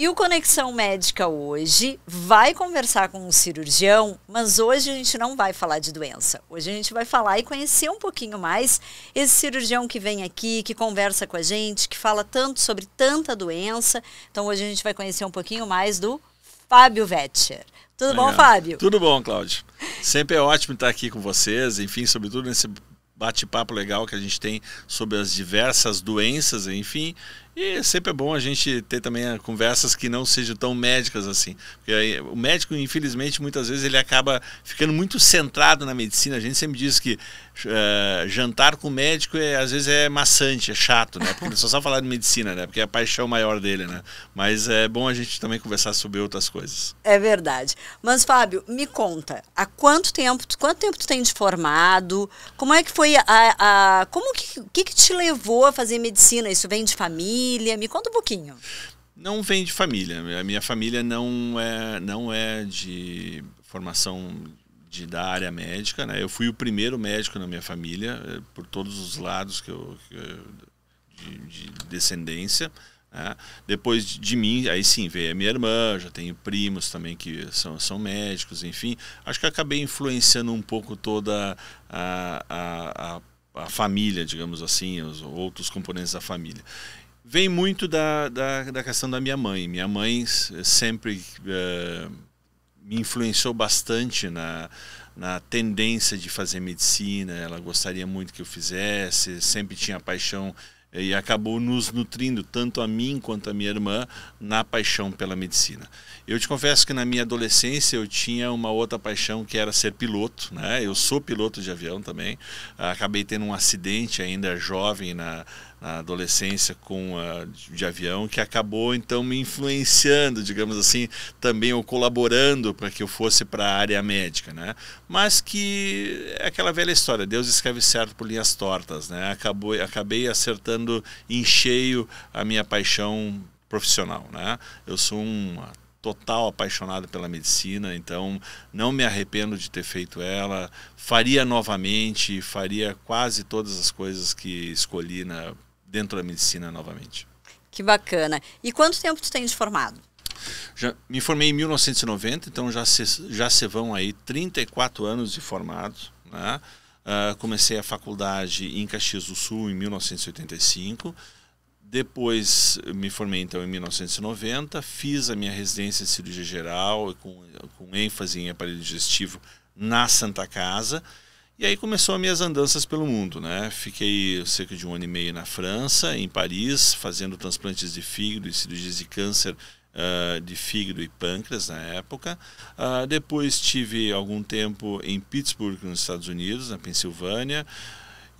E o Conexão Médica hoje vai conversar com um cirurgião, mas hoje a gente não vai falar de doença. Hoje a gente vai falar e conhecer um pouquinho mais esse cirurgião que vem aqui, que conversa com a gente, que fala tanto sobre tanta doença. Então hoje a gente vai conhecer um pouquinho mais do Fábio Vetcher. Tudo bom, Fábio? Tudo bom, Cláudio. Sempre é ótimo estar aqui com vocês, enfim, sobretudo nesse bate-papo legal que a gente tem sobre as diversas doenças, enfim. E sempre é bom a gente ter também conversas que não sejam tão médicas assim. Porque aí, o médico, infelizmente, muitas vezes ele acaba ficando muito centrado na medicina. A gente sempre diz que jantar com o médico às vezes é maçante, é chato, né? Porque ele só sabe falar de medicina, né? Porque é a paixão maior dele, né? Mas é bom a gente também conversar sobre outras coisas. É verdade. Mas, Fábio, me conta, há quanto tempo tu tem de formado? Como é que foi como que te levou a fazer medicina? Isso vem de família? Me conta um pouquinho. Não vem de família. A minha família não é de formação da área médica, né? Eu fui o primeiro médico na minha família, por todos os lados de descendência. Né? Depois de mim, aí sim, veio a minha irmã, já tenho primos também que são médicos, enfim. Acho que acabei influenciando um pouco toda a família, digamos assim, os outros componentes da família. Vem muito da questão da minha mãe. Minha mãe sempre me influenciou bastante na tendência de fazer medicina. Ela gostaria muito que eu fizesse, sempre tinha paixão e acabou nos nutrindo, tanto a mim quanto a minha irmã, na paixão pela medicina. Eu te confesso que na minha adolescência eu tinha uma outra paixão que era ser piloto, né? Eu sou piloto de avião também. Acabei tendo um acidente ainda jovem na adolescência de avião, que acabou então me influenciando, digamos assim, também ou colaborando para que eu fosse para a área médica, né? Mas que é aquela velha história, Deus escreve certo por linhas tortas, né? Acabei acertando em cheio a minha paixão profissional, né? Eu sou total apaixonado pela medicina, então não me arrependo de ter feito ela, faria novamente, faria quase todas as coisas que escolhi dentro da medicina novamente. Que bacana. E quanto tempo tu tem de formado? Me formei em 1990, então já se vão aí 34 anos de formado, né? Comecei a faculdade em Caxias do Sul em 1985. Depois me formei então em 1990, fiz a minha residência de cirurgia geral com ênfase em aparelho digestivo na Santa Casa. E aí começou as minhas andanças pelo mundo, né? Fiquei cerca de 1 ano e meio na França, em Paris, fazendo transplantes de fígado e cirurgias de câncer de fígado e pâncreas na época. Depois tive algum tempo em Pittsburgh, nos Estados Unidos, na Pensilvânia.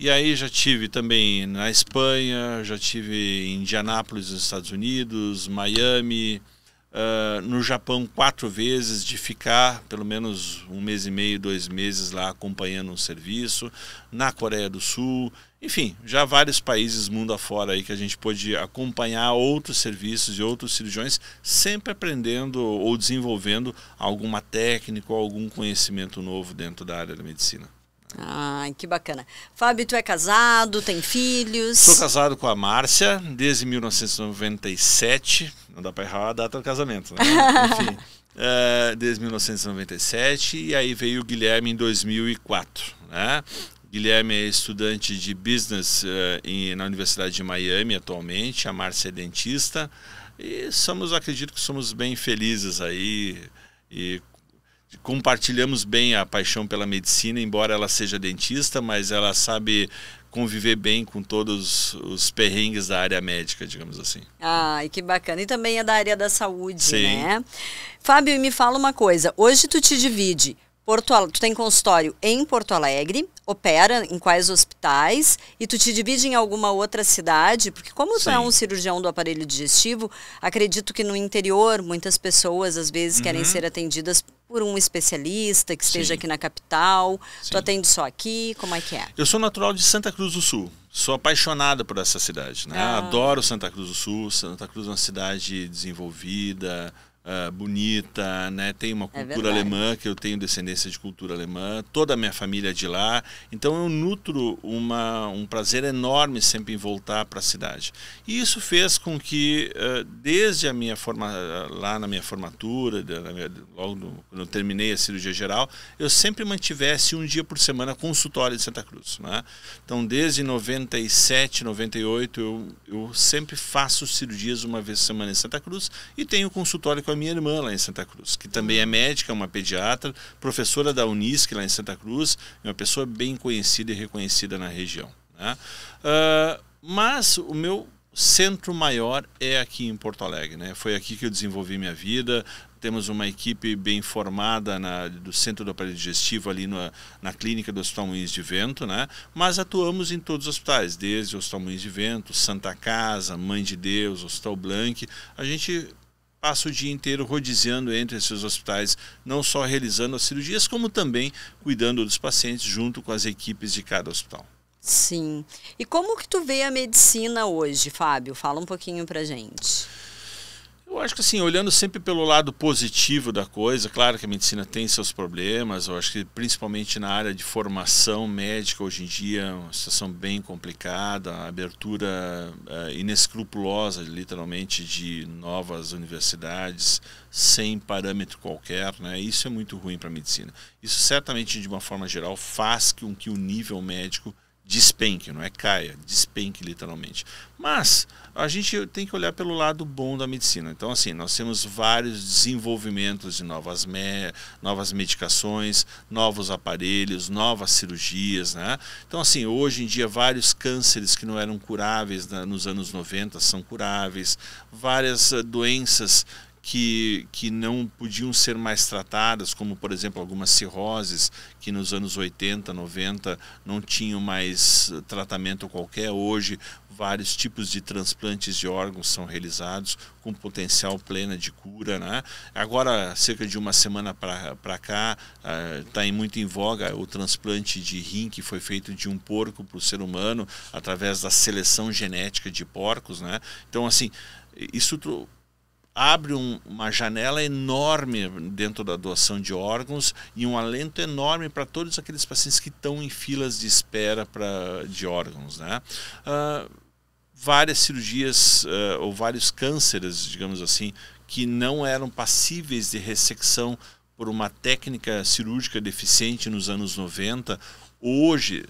E aí já tive também na Espanha, já tive em Indianápolis, nos Estados Unidos, Miami, no Japão 4 vezes, de ficar pelo menos 1 mês e meio, 2 meses lá acompanhando um serviço, na Coreia do Sul, enfim, já vários países mundo afora aí que a gente pôde acompanhar outros serviços e outros cirurgiões, sempre aprendendo ou desenvolvendo alguma técnica ou algum conhecimento novo dentro da área da medicina. Ai, que bacana. Fábio, tu é casado, tem filhos? Sou casado com a Márcia desde 1997, não dá para errar a data do casamento, né? Enfim, desde 1997, e aí veio o Guilherme em 2004, né? Guilherme é estudante de Business na Universidade de Miami atualmente, a Márcia é dentista, e acredito que somos bem felizes aí, e compartilhamos bem a paixão pela medicina, embora ela seja dentista, mas ela sabe conviver bem com todos os perrengues da área médica, digamos assim. Ai, que bacana. E também é da área da saúde, sim, né? Fábio, me fala uma coisa. Hoje tu te divide. Tu tem consultório em Porto Alegre, opera em quais hospitais e tu te divide em alguma outra cidade? Porque como tu é um cirurgião do aparelho digestivo, acredito que no interior muitas pessoas às vezes querem ser atendidas por um especialista que esteja aqui na capital. Tu atende só aqui? Como é que é? Eu sou natural de Santa Cruz do Sul. Sou apaixonado por essa cidade, né? Adoro Santa Cruz do Sul. Santa Cruz é uma cidade desenvolvida, bonita, né? Tem uma cultura alemã, que eu tenho descendência de cultura alemã, toda a minha família é de lá, então eu nutro um prazer enorme sempre em voltar para a cidade. E isso fez com que, desde a minha lá na minha formatura, logo quando eu terminei a cirurgia geral, eu sempre mantivesse um dia por semana consultório de Santa Cruz, né? Então, desde 97, 98, eu sempre faço cirurgias uma vez por semana em Santa Cruz e tenho consultório com a minha irmã lá em Santa Cruz, que também é médica, uma pediatra, professora da Unisc lá em Santa Cruz, uma pessoa bem conhecida e reconhecida na região, né? Mas o meu centro maior é aqui em Porto Alegre, né? Foi aqui que eu desenvolvi minha vida. Temos uma equipe bem formada do Centro do Aparelho Digestivo ali na clínica do Hospital Moinhos de Vento, né? Mas atuamos em todos os hospitais, desde o Hospital Moinhos de Vento, Santa Casa, Mãe de Deus, Hospital Blanc. A gente passa o dia inteiro rodiziando entre esses hospitais, não só realizando as cirurgias, como também cuidando dos pacientes junto com as equipes de cada hospital. Sim. E como que tu vê a medicina hoje, Fábio? Fala um pouquinho pra gente. Eu acho que assim, olhando sempre pelo lado positivo da coisa, claro que a medicina tem seus problemas, eu acho que principalmente na área de formação médica hoje em dia é uma situação bem complicada, a abertura inescrupulosa, literalmente, de novas universidades sem parâmetro qualquer, né? Isso é muito ruim para a medicina. Isso certamente, de uma forma geral, faz com que o nível médico despenque, não é caia, despenque literalmente. Mas a gente tem que olhar pelo lado bom da medicina. Então, assim, nós temos vários desenvolvimentos de novas medicações, novos aparelhos, novas cirurgias, né? Então, assim, hoje em dia vários cânceres que não eram curáveis nos anos 90 são curáveis, várias doenças que não podiam ser mais tratadas, como por exemplo algumas cirroses que nos anos 80, 90 não tinham mais tratamento qualquer. Hoje vários tipos de transplantes de órgãos são realizados com potencial pleno de cura, né? Agora, cerca de uma semana para cá, está muito em voga o transplante de rim que foi feito de um porco para o ser humano através da seleção genética de porcos, né? Então, assim, isso abre uma janela enorme dentro da doação de órgãos e um alento enorme para todos aqueles pacientes que estão em filas de espera de órgãos, né? Várias cirurgias ou vários cânceres, digamos assim, que não eram passíveis de ressecção por uma técnica cirúrgica deficiente nos anos 90, hoje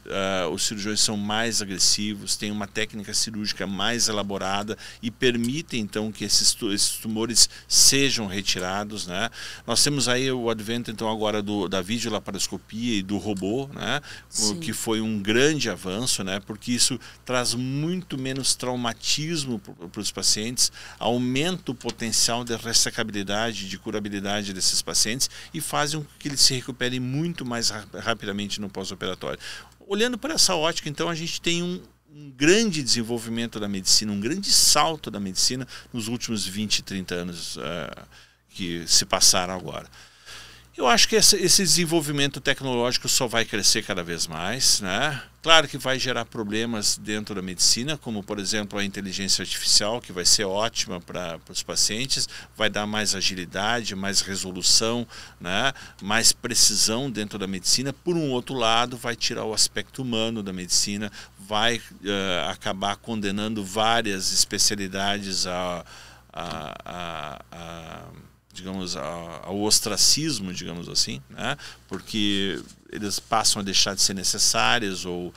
os cirurgiões são mais agressivos, têm uma técnica cirúrgica mais elaborada e permitem então que esses tumores sejam retirados, né? Nós temos aí o advento então agora da videolaparoscopia e do robô, né? Que foi um grande avanço, né? Porque isso traz muito menos traumatismo para os pacientes, aumenta o potencial de ressecabilidade, de curabilidade desses pacientes e fazem com que eles se recuperem muito mais rapidamente no pós-operatório. Olhando para essa ótica, então, a gente tem um grande desenvolvimento da medicina, um grande salto da medicina nos últimos 20, 30 anos que se passaram agora. Eu acho que esse desenvolvimento tecnológico só vai crescer cada vez mais, né? Claro que vai gerar problemas dentro da medicina, como, por exemplo, a inteligência artificial, que vai ser ótima para os pacientes, vai dar mais agilidade, mais resolução, né? Mais precisão dentro da medicina. Por um outro lado, vai tirar o aspecto humano da medicina, vai acabar condenando várias especialidades digamos, ao ostracismo, digamos assim, né? Porque eles passam a deixar de ser necessárias ou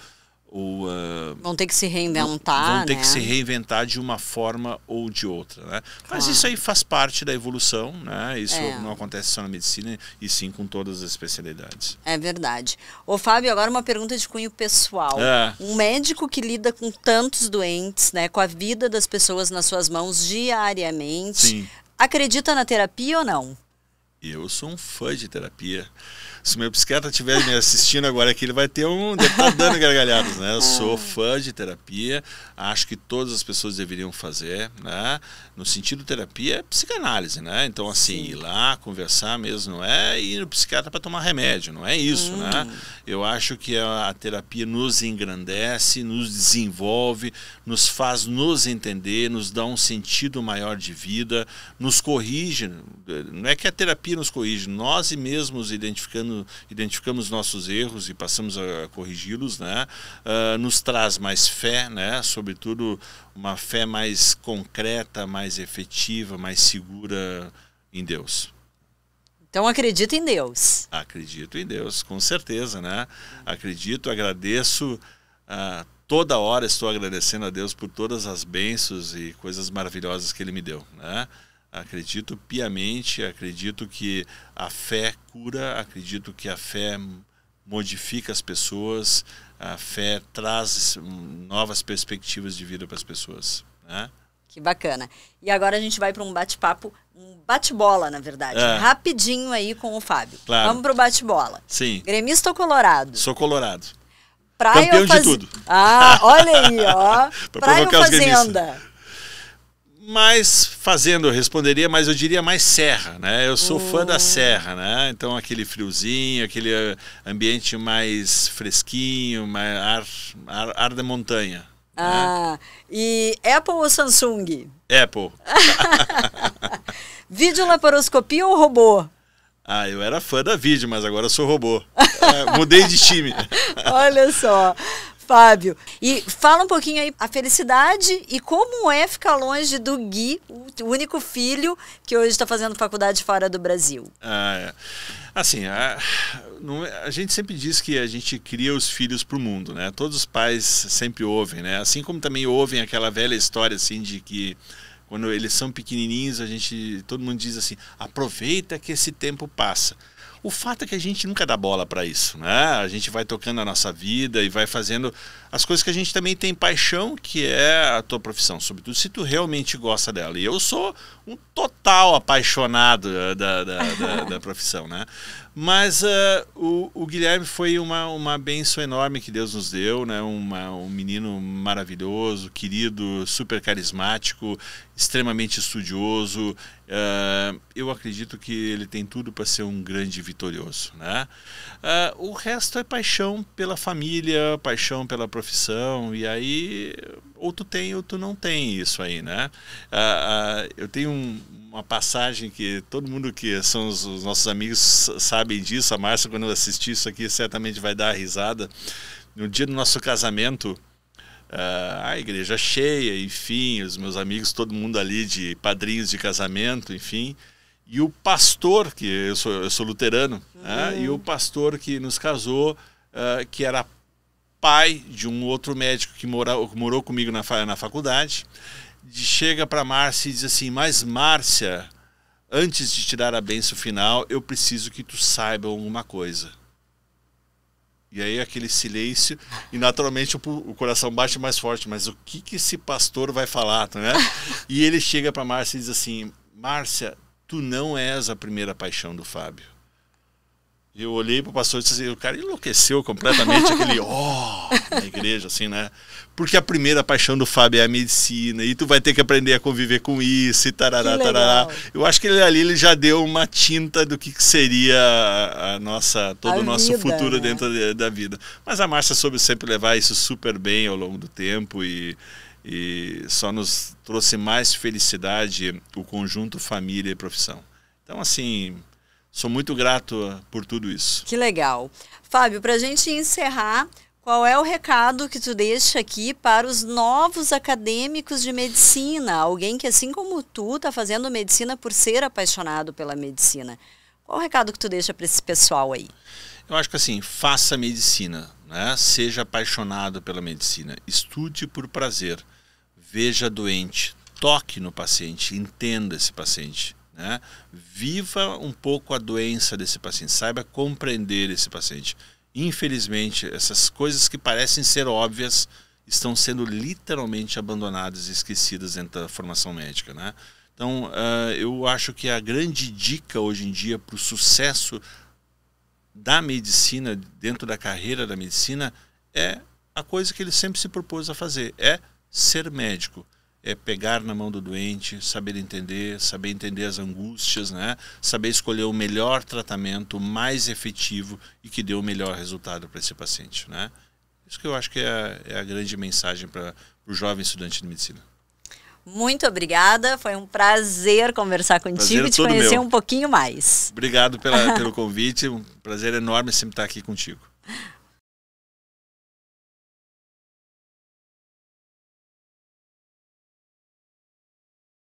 vão ter que se reinventar, vão ter né? que se reinventar de uma forma ou de outra, né? Mas isso aí faz parte da evolução, né? Isso não acontece só na medicina, e sim com todas as especialidades. É verdade. Ô Fábio, agora uma pergunta de cunho pessoal. Um médico que lida com tantos doentes, né, com a vida das pessoas nas suas mãos diariamente, acredita na terapia ou não? Eu sou um fã de terapia. Se o meu psiquiatra estiver me assistindo agora aqui, ele vai ter deve estar dando gargalhadas, né? Eu sou fã de terapia, acho que todas as pessoas deveriam fazer, né? No sentido terapia é psicanálise, né? Então, assim, ir lá, conversar mesmo, não é ir no psiquiatra para tomar remédio, não é isso, né? Eu acho que a terapia nos engrandece, nos desenvolve, nos faz nos entender, nos dá um sentido maior de vida, nos corrige. Não é que a terapia nos corrige, nós mesmos identificamos nossos erros e passamos a corrigi-los, né? Nos traz mais fé, né? Sobretudo uma fé mais concreta, mais efetiva, mais segura em Deus. Então acredita em Deus. Acredito em Deus, com certeza, né? Acredito, agradeço, toda hora estou agradecendo a Deus por todas as bênçãos e coisas maravilhosas que Ele me deu, né? Acredito piamente, acredito que a fé cura, acredito que a fé modifica as pessoas, a fé traz novas perspectivas de vida para as pessoas, né? Que bacana. E agora a gente vai para um bate-papo, um bate-bola, na verdade. Rapidinho aí com o Fábio. Claro. Vamos pro bate-bola. Sim. Gremista ou colorado? Sou colorado. Praia Campeão ou de tudo. Olha aí, ó. Praia ou fazenda? Mais fazenda eu responderia, mas eu diria mais serra, né? Eu sou fã da serra, né? Então aquele friozinho, aquele ambiente mais fresquinho, mais ar de montanha. Né? E Apple ou Samsung? Apple. Vídeo laparoscopia ou robô? Eu era fã da vídeo, mas agora eu sou robô. Mudei de time. Olha só. Fábio, e fala um pouquinho aí a felicidade e como é ficar longe do Gui, o único filho que hoje está fazendo faculdade fora do Brasil. Assim, a gente sempre diz que a gente cria os filhos para o mundo, né? Todos os pais sempre ouvem, né? Assim como também ouvem aquela velha história assim de que quando eles são pequenininhos, todo mundo diz assim, aproveita que esse tempo passa. O fato é que a gente nunca dá bola para isso, né? A gente vai tocando a nossa vida e vai fazendo as coisas que a gente também tem paixão, que é a tua profissão, sobretudo se tu realmente gosta dela. E eu sou um total apaixonado da profissão, né? Mas o Guilherme foi uma bênção enorme que Deus nos deu, né? Um menino maravilhoso, querido, super carismático, extremamente estudioso. Eu acredito que ele tem tudo para ser um grande vitorioso, né? O resto é paixão pela família, paixão pela profissão, e aí ou tu tem ou tu não tem isso aí, né? Eu tenho uma passagem que todo mundo que são os nossos amigos sabem disso. A Márcia, quando eu assistir isso aqui, certamente vai dar risada. No dia do nosso casamento, a igreja cheia, enfim, os meus amigos, todo mundo ali de padrinhos de casamento, enfim, e o pastor, que eu sou luterano, né, e o pastor que nos casou, que era pai de um outro médico que morou comigo na faculdade, chega para Márcia e diz assim, mas Márcia, antes de te dar a bênção final, eu preciso que tu saiba alguma coisa. E aí aquele silêncio, e naturalmente o coração bate mais forte, mas o que esse pastor vai falar, né? E ele chega para Márcia e diz assim, Márcia, tu não és a primeira paixão do Fábio. E eu olhei para o pastor e disse assim, o cara enlouqueceu completamente, aquele na igreja, assim, né? Porque a primeira paixão do Fábio é a medicina, e tu vai ter que aprender a conviver com isso, e tarará, tarará. Eu acho que ele já deu uma tinta do que seria todo o nosso futuro, né? Dentro da vida. Mas a Márcia soube sempre levar isso super bem ao longo do tempo, e só nos trouxe mais felicidade o conjunto família e profissão. Então, assim, sou muito grato por tudo isso. Que legal. Fábio, para a gente encerrar, qual é o recado que tu deixa aqui para os novos acadêmicos de medicina? Alguém que, assim como tu, está fazendo medicina por ser apaixonado pela medicina. Qual o recado que tu deixa para esse pessoal aí? Eu acho que assim, faça medicina, né? Seja apaixonado pela medicina. Estude por prazer. Veja doente. Toque no paciente. Entenda esse paciente. Né? Viva um pouco a doença desse paciente. Saiba compreender esse paciente. Infelizmente, essas coisas que parecem ser óbvias estão sendo literalmente abandonadas e esquecidas dentro da formação médica, né? Então, eu acho que a grande dica hoje em dia para o sucesso da medicina, dentro da carreira da medicina, é a coisa que ele sempre se propôs a fazer, é ser médico. É pegar na mão do doente, saber entender as angústias, né? Saber escolher o melhor tratamento, o mais efetivo e que dê o melhor resultado para esse paciente, né? Isso que eu acho que é a grande mensagem para o jovem estudante de medicina. Muito obrigada, foi um prazer conversar contigo e te conhecer um pouquinho mais. Obrigado pelo convite, um prazer enorme sempre estar aqui contigo.